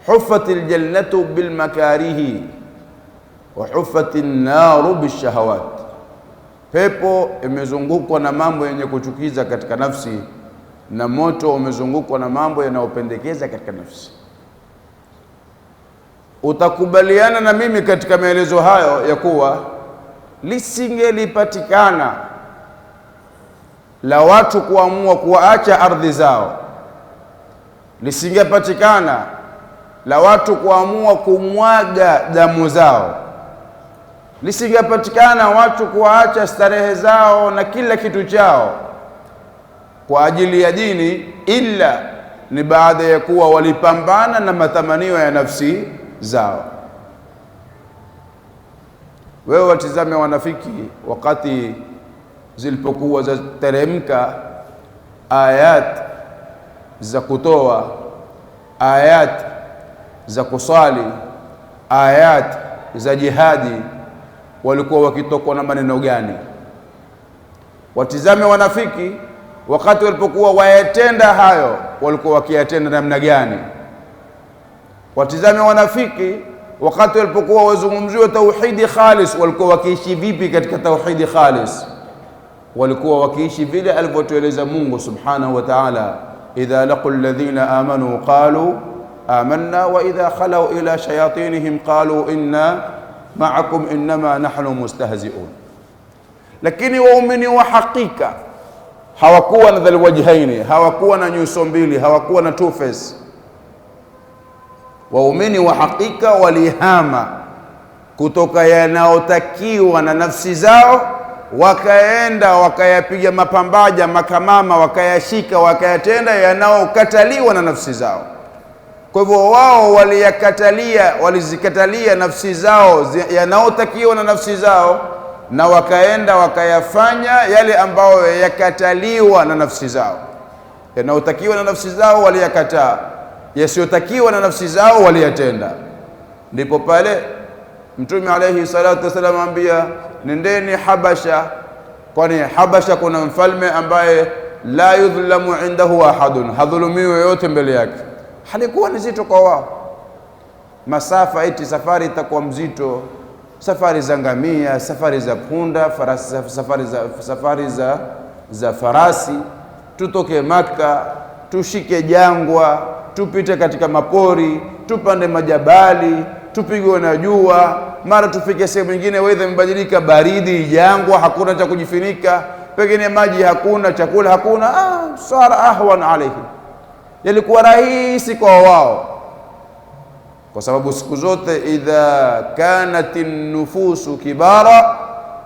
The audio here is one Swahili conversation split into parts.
huffatil jannatu bil makarihi wa huffatin naru bishahawat, pepo imezungukwa na mambo yenye kuchukiza katika nafsi na moto umezungukwa na mambo yanayopendekeza katika nafsi. Utakubaliana na mimi katika maelezo hayo ya kuwa lisingelipatikana la watu kuamua kuacha ardhi zao, lisingepatikana la watu kuamua kumwaga damu zao, lisingepatikana watu kuacha starehe zao na kila kitu chao kwa ajili ya dini, ila ni baada ya kuwa walipambana na matamanio ya nafsi zao. Wewe watizame wanafiki wakati zilipokuwa za teremka ayat za kutoa, ayat za kusali, ayat za jihadi, walikuwa wakitokwa na maneno gani? Watizame wanafiki wakati walipokuwa wayatenda hayo, walikuwa wakiyatenda namna gani? Watizame wanafiki wakati walipokuwa wazungumziwa tauhidi khalis, walikuwa wakiishi vipi katika tauhidi khalis? Walikuwa wakiishi vile alivyotueleza Mungu subhanahu wa ta'ala, idha laqul ladhina amanu qalu amanna wa idha khalau ila shayatinihim qalu inna ma'akum innama nahnu mustahzi'un. Lakini waumini wa hakika hawakuwa na dhal wajhaini, hawakuwa na nyuso mbili, hawakuwa na two face. Waumini wa hakika walihama kutoka yanayotakiwa na nafsi zao, wakaenda wakayapiga mapambaja makamama, wakayashika wakayatenda yanayokataliwa na nafsi zao. Kwa hivyo wao walizikatalia nafsi zao yanayotakiwa na nafsi zao, na wakaenda wakayafanya yale ambayo yakataliwa na nafsi zao. Yanayotakiwa na nafsi zao waliyakataa, yasiyotakiwa na nafsi zao waliyatenda. Ndipo pale Mtume alayhi salatu wasallam ambia, nendeni Habasha, kwani Habasha kuna mfalme ambaye la yudhlamu indahu ahadun, hadhulumiwi yote mbele yake. Halikuwa ni zito kwa wao, masafa eti safari itakuwa mzito, safari za ngamia, safari za punda, safari za farasi, tutoke Maka, tushike jangwa, tupite katika mapori, tupande majabali, tupigwe na jua, mara tufike sehemu nyingine weather imebadilika, baridi, jangwa, hakuna cha kujifunika, pengine maji hakuna, chakula hakuna. Sara ahwan alayhi, yalikuwa rahisi kwa wao, kwa sababu siku zote idha kanatin nufusu kibara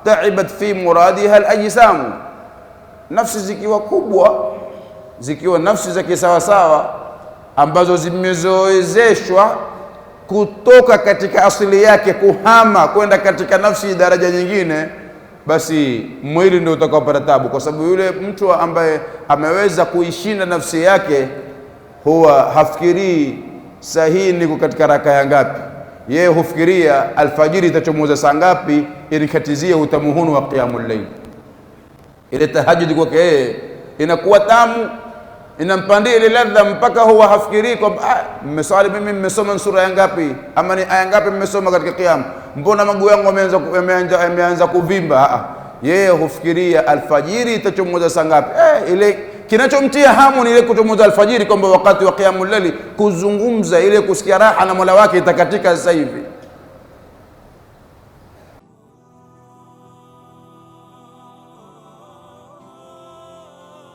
taibat fi muradiha alajsamu, nafsi zikiwa kubwa, zikiwa nafsi za kisawasawa ambazo zimezoezeshwa kutoka katika asili yake kuhama kwenda katika nafsi daraja nyingine, basi mwili ndio utakaopata tabu, kwa sababu yule mtu ambaye ameweza kuishinda nafsi yake huwa hafikirii sahihi niko katika raka ya ngapi, yeye hufikiria alfajiri itachomoza saa ngapi ili katizie utamuhunu wa qiyamul layl. Ile tahajjud kwake yeye inakuwa tamu, inampandia ile ladha mpaka huwa hafikirii kwamba mmeswali mimi mmesoma sura ya ngapi ama ni aya ngapi mmesoma katika qiyam, mbona maguu yangu yameanza kuvimba. Yeye hufikiria alfajiri itachomoza saa ngapi. Ile kinachomtia hamu ni ile kuchomoza alfajiri, kwamba wakati wa qiyamul layl kuzungumza ile kusikia raha na Mola wake itakatika sasa hivi.